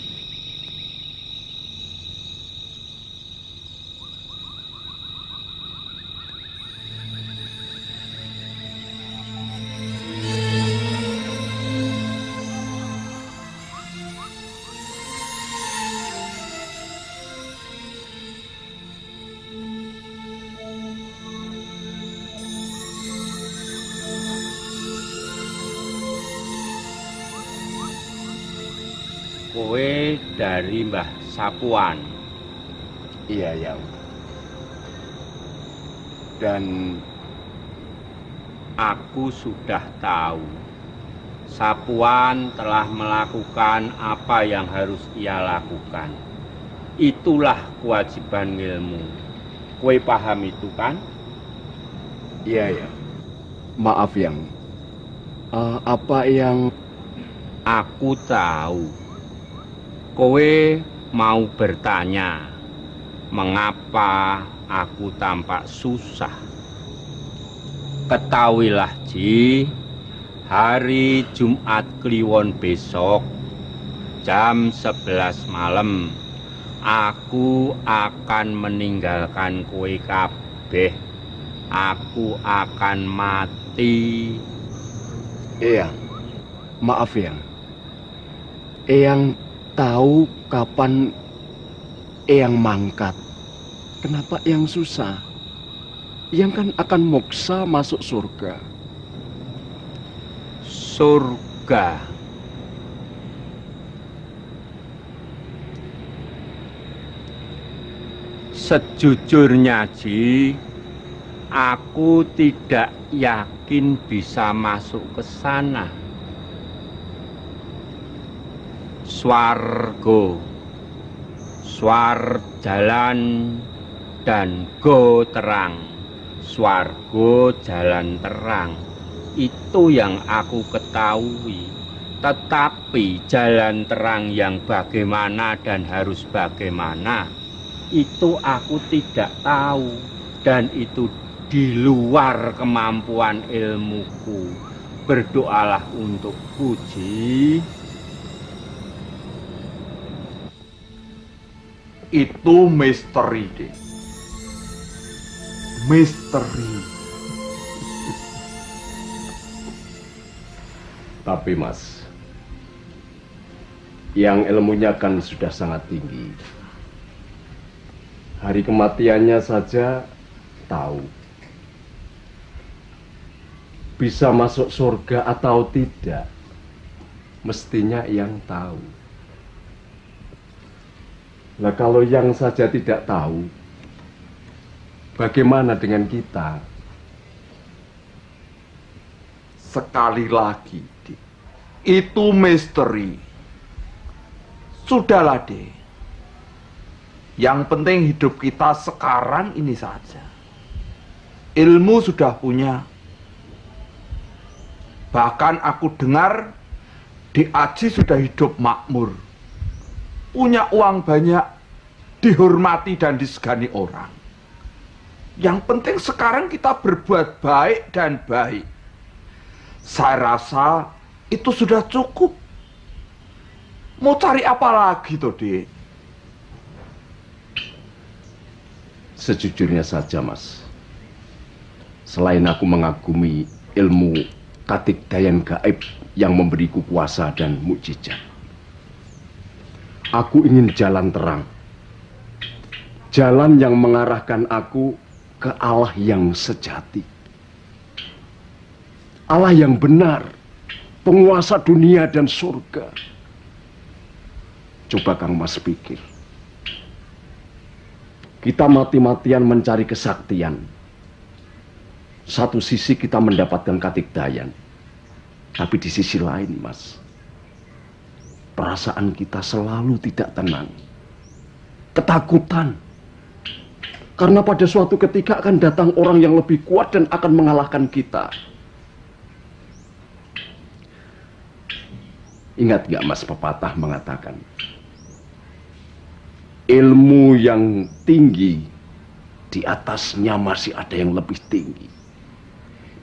Kowe dari Mbah Sapuan. Iya, ya. Dan aku sudah tahu Sapuan telah melakukan apa yang harus ia lakukan. Itulah kewajiban ilmu. Kowe paham itu kan? Iya, ya. Maaf, Yang. Apa yang aku tahu? Kowe mau bertanya, mengapa aku tampak susah? Ketahuilah, Ji, hari Jumat Kliwon besok, jam 11 malam, aku akan meninggalkan kowe kabeh. Aku akan mati. Eyang, maaf Eyang. Eyang tahu kapan Eyang mangkat. Kenapa Eyang susah? Eyang kan akan moksa masuk surga. Surga. Sejujurnya, Ji, aku tidak yakin bisa masuk ke sana. Swargo, swar jalan dan go terang. Swargo jalan terang. Itu yang aku ketahui. Tetapi jalan terang yang bagaimana dan harus bagaimana, itu aku tidak tahu. Dan itu di luar kemampuan ilmuku. Berdoalah untukku, Ji. Itu misteri, deh. Misteri. Tapi Mas, yang ilmunya kan sudah sangat tinggi. Hari kematiannya saja tahu. Bisa masuk surga atau tidak, mestinya yang tahu. Nah, kalau yang saja tidak tahu, bagaimana dengan kita? Sekali lagi, Dik, itu misteri. Sudahlah, Dek. Yang penting hidup kita sekarang ini saja. Ilmu sudah punya. Bahkan aku dengar Dik Aji sudah hidup makmur. Punya uang banyak, dihormati dan disegani orang. Yang penting sekarang kita berbuat baik dan baik. Saya rasa itu sudah cukup. Mau cari apa lagi tuh, Dik? Sejujurnya saja, Mas, Selain aku mengagumi ilmu katigdayan gaib yang memberiku kuasa dan mukjizat, aku ingin jalan terang. Jalan yang mengarahkan aku ke Allah yang sejati. Allah yang benar, penguasa dunia dan surga. Coba Kang Mas pikir. Kita mati-matian mencari kesaktian. Satu sisi kita mendapatkan katigdayan. Tapi di sisi lain, Mas, perasaan kita selalu tidak tenang. Ketakutan. Karena pada suatu ketika akan datang orang yang lebih kuat dan akan mengalahkan kita. Ingat gak Mas, pepatah mengatakan, ilmu yang tinggi, di atasnya masih ada yang lebih tinggi.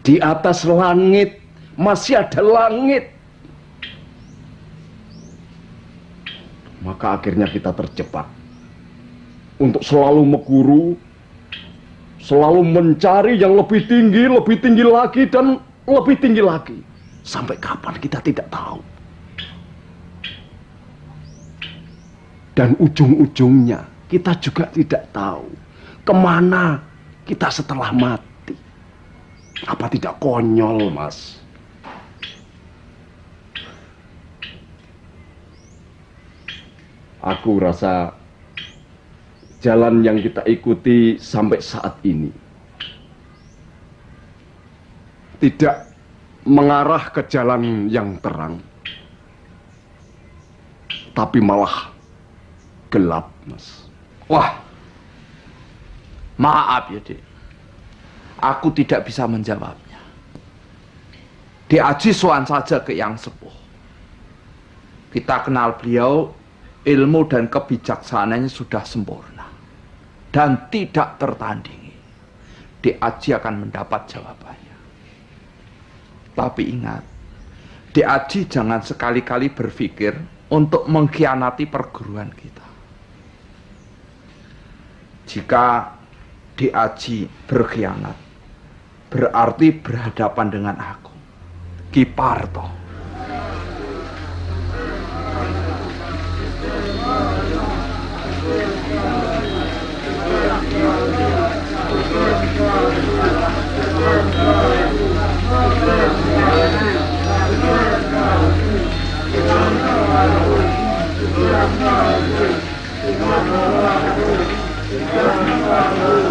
Di atas langit masih ada langit. Maka akhirnya kita terjebak untuk selalu mengguru, selalu mencari yang lebih tinggi lagi dan lebih tinggi lagi. Sampai kapan kita tidak tahu. Dan ujung-ujungnya kita juga tidak tahu kemana kita setelah mati. Apa tidak konyol, Mas? Aku rasa jalan yang kita ikuti sampai saat ini tidak mengarah ke jalan yang terang, tapi malah gelap, Mas. Wah, maaf ya, Dek. Aku tidak bisa menjawabnya. Dek Aji soan saja ke yang sepuh. Kita kenal beliau, ilmu dan kebijaksanaannya sudah sempurna dan tidak tertandingi. Dek Aji akan mendapat jawabannya. Tapi ingat, Dek Aji jangan sekali-kali berpikir untuk mengkhianati perguruan kita. Jika Dek Aji berkhianat, berarti berhadapan dengan aku, Ki Parto.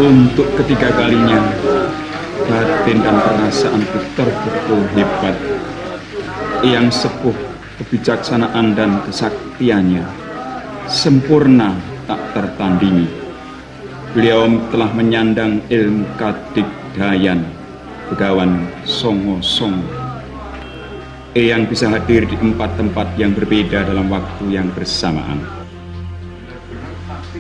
Untuk ketiga kalinya, batin dan perasaanku terpukul hebat. Yang sepuh kebijaksanaan dan kesaktiannya sempurna tak tertandingi. Beliau telah menyandang ilmu kadigdayan, begawan songo-songo, yang bisa hadir di 4 tempat yang berbeda dalam waktu yang bersamaan.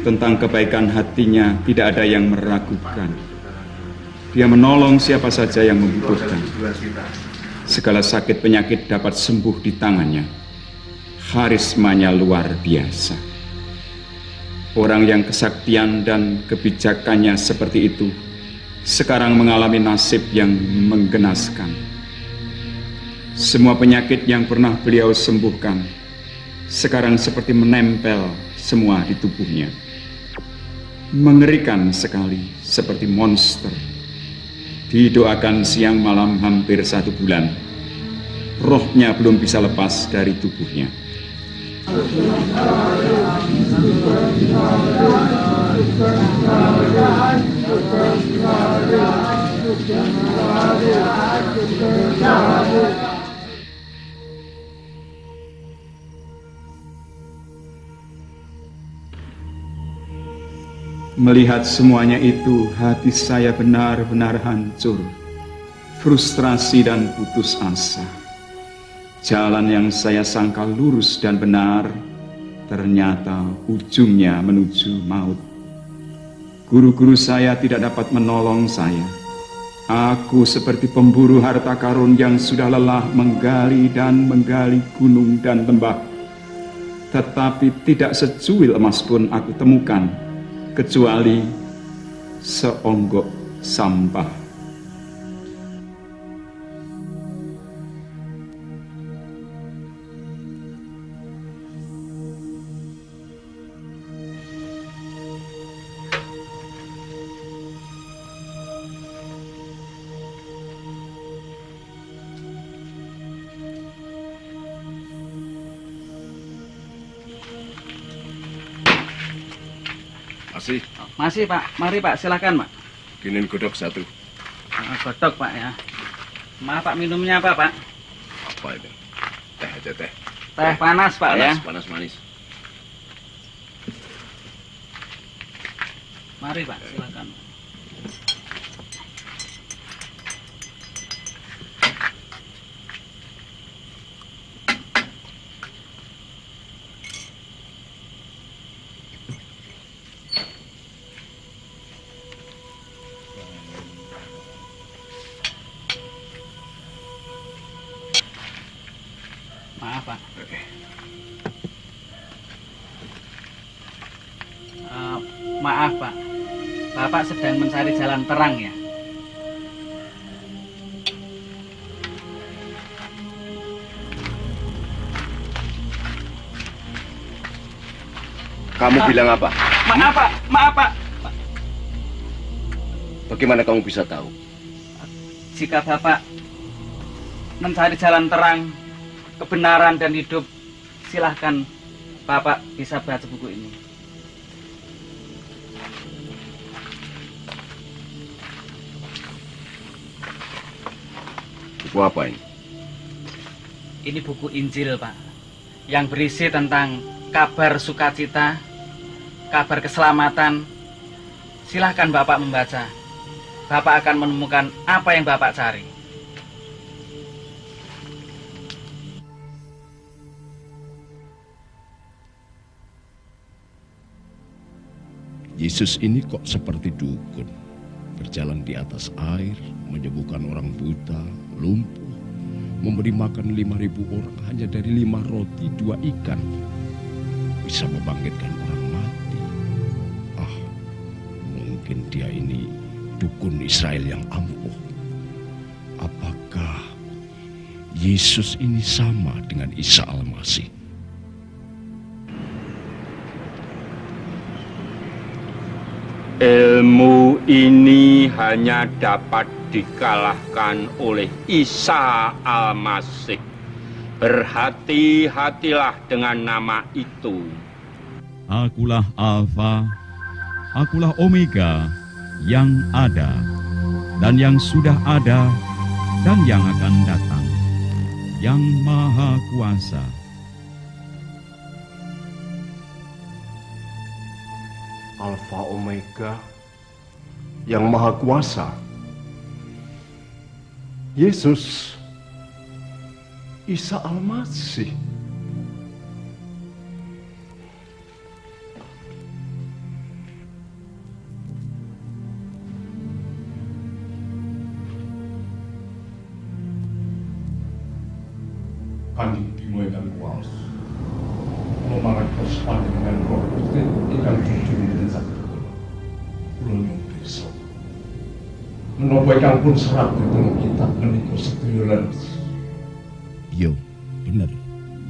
Tentang kebaikan hatinya tidak ada yang meragukan. Dia menolong siapa saja yang membutuhkan. Segala sakit penyakit dapat sembuh di tangannya. Karismanya luar biasa. Orang yang kesaktian dan kebijakannya seperti itu sekarang mengalami nasib yang menggenaskan. Semua penyakit yang pernah beliau sembuhkan sekarang seperti menempel semua di tubuhnya. Mengerikan sekali, seperti monster. Didoakan siang malam hampir 1 bulan. Rohnya belum bisa lepas dari tubuhnya. Melihat semuanya itu, hati saya benar-benar hancur, frustrasi dan putus asa. Jalan yang saya sangka lurus dan benar, ternyata ujungnya menuju maut. Guru-guru saya tidak dapat menolong saya. Aku seperti pemburu harta karun yang sudah lelah menggali dan menggali gunung dan lembah. Tetapi tidak secuil emas pun aku temukan, kecuali seonggok sampah. Masih? Masih Pak, mari Pak, silakan Pak. Bikinin godok satu. Godok Pak ya. Maaf Pak, minumnya apa Pak? Apa itu? Teh aja teh. Teh panas Pak ya. Panas manis. Mari Pak, silakan. Maaf Pak. Maaf Pak, Bapak sedang mencari jalan terang ya? Kamu bilang apa? Maaf Pak, maaf Pak. Bagaimana kamu bisa tahu? Jika Bapak mencari jalan terang, kebenaran dan hidup, silahkan Bapak bisa baca buku ini. Buku apa ini? Ini buku Injil Pak, yang berisi tentang kabar sukacita, kabar keselamatan. Silahkan Bapak membaca. Bapak akan menemukan apa yang Bapak cari. Yesus ini kok seperti dukun, berjalan di atas air, menyembuhkan orang buta, lumpuh, memberi makan 5.000 orang hanya dari 5 roti 2 ikan, bisa membangkitkan orang mati. Mungkin dia ini dukun Israel yang ampuh. Apakah Yesus ini sama dengan Isa Al-Masih? Ilmu ini hanya dapat dikalahkan oleh Isa Al-Masih. Berhati-hatilah dengan nama itu. Akulah Alfa, akulah Omega, yang ada, dan yang sudah ada, dan yang akan datang, yang Maha Kuasa. Alfa Omega, yang Maha Kuasa. Yesus, Isa Al-Masih. Kanjeng Bimo ingkang kuwas. Kula mangertos panjenengan Roh Gusti ingkang jujur dan saged kula. Kula nyuwun pirsa. Menapa ingkang pun serat dhateng kitab menika sedaya leres. Yo, bener.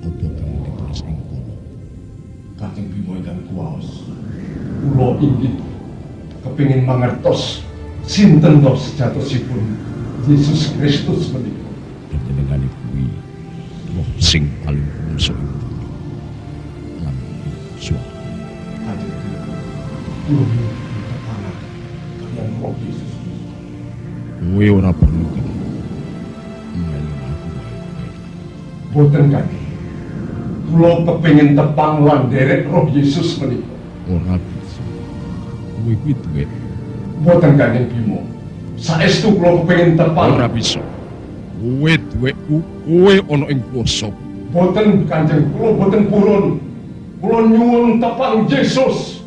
Apa kang ditulis ing kono? Kanjeng Bimo ingkang kuwas. Kula inggih kepingin mangertos sinten to sejatosipun Yesus Kristus menika. Panjenengan kuwi roh sing paling kuwasa ing lan suara. Kanjeng Bimo, kula minta anak kalian Roh Yesus. Kowe ora perlu kan melu aku. Boten kan. Kula kepingin tepang lan derek Roh Yesus menika. Ora bisa. Kowe kuwi duwe. Boten Kanjeng Bimo. Saestu kula kepingin tepang. Ora bisa. Kowe duweku, kowe ana ing kuwasa. Boten Kanjeng, kula boten purun. Kula nyuwun tepang Yesus.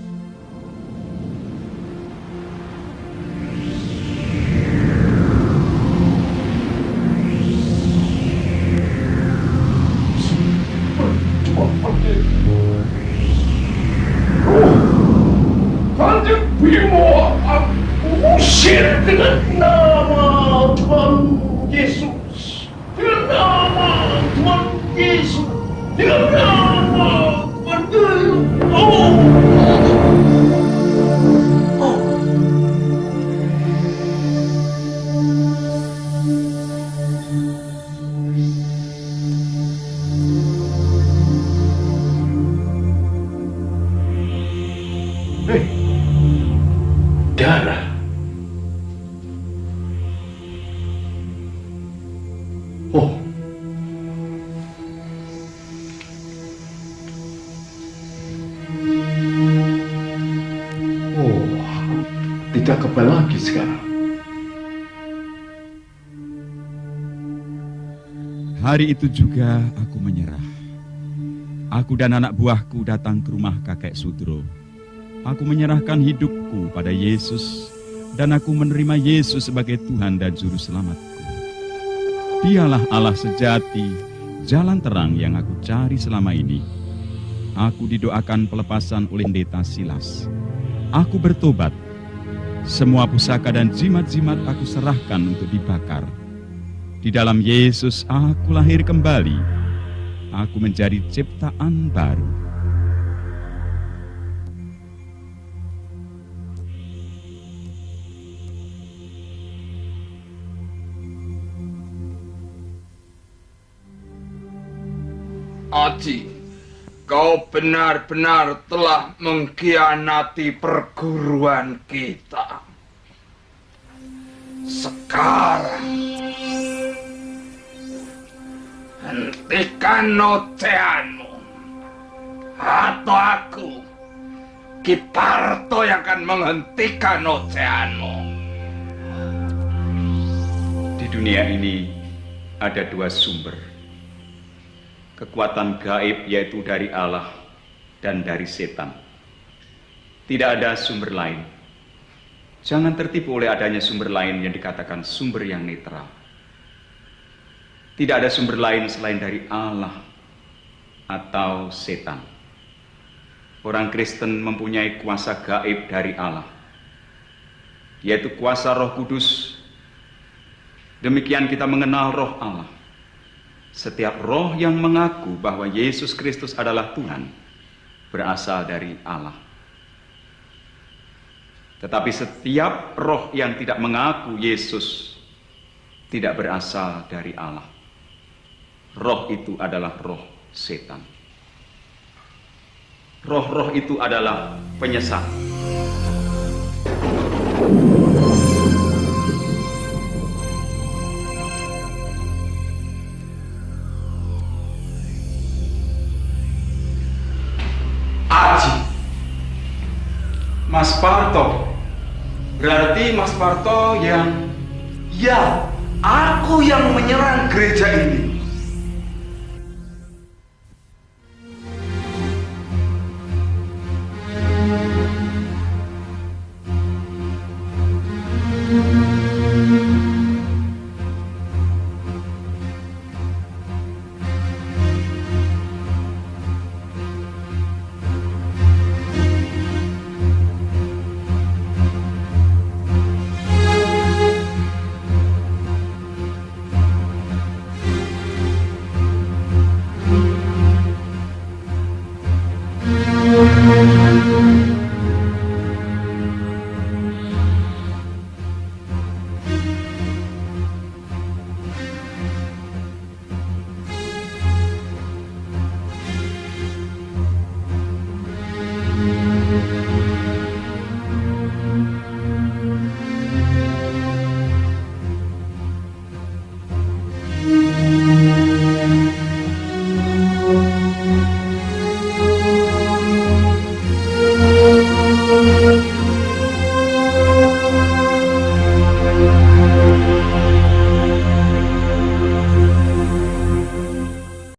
Kanjeng Bimo, aku usir dengan nama Tuhan Yesus. Dengan nama Tuhan Yesus. Dengan nama Tuhan Yesus. sekarang. Hari itu juga aku menyerah. Aku dan anak buahku datang ke rumah kakek Sudro. Aku menyerahkan hidupku pada Yesus dan aku menerima Yesus sebagai Tuhan dan Juru Selamatku. Dialah Allah sejati, jalan terang yang aku cari selama ini. Aku didoakan pelepasan oleh pendeta Silas. Aku bertobat. Semua pusaka dan jimat-jimat aku serahkan untuk dibakar. Di dalam Yesus aku lahir kembali. Aku menjadi ciptaan baru. Aji, kau benar-benar telah mengkhianati perguruan kita. Sekarang hentikan ocehanmu, atau aku, Ki Parto, yang akan menghentikan ocehanmu. Di dunia ini ada dua sumber. Kekuatan gaib yaitu dari Allah dan dari setan. Tidak ada sumber lain. Jangan tertipu oleh adanya sumber lain yang dikatakan sumber yang netral. Tidak ada sumber lain selain dari Allah atau setan. Orang Kristen mempunyai kuasa gaib dari Allah, yaitu kuasa Roh Kudus. Demikian kita mengenal Roh Allah. Setiap roh yang mengaku bahwa Yesus Kristus adalah Tuhan berasal dari Allah. Tetapi setiap roh yang tidak mengaku Yesus tidak berasal dari Allah. Roh itu adalah roh setan. Roh-roh itu adalah penyesat. Aji, Mas Parto. Berarti Mas Parto yang... ya, aku yang menyerang gereja ini.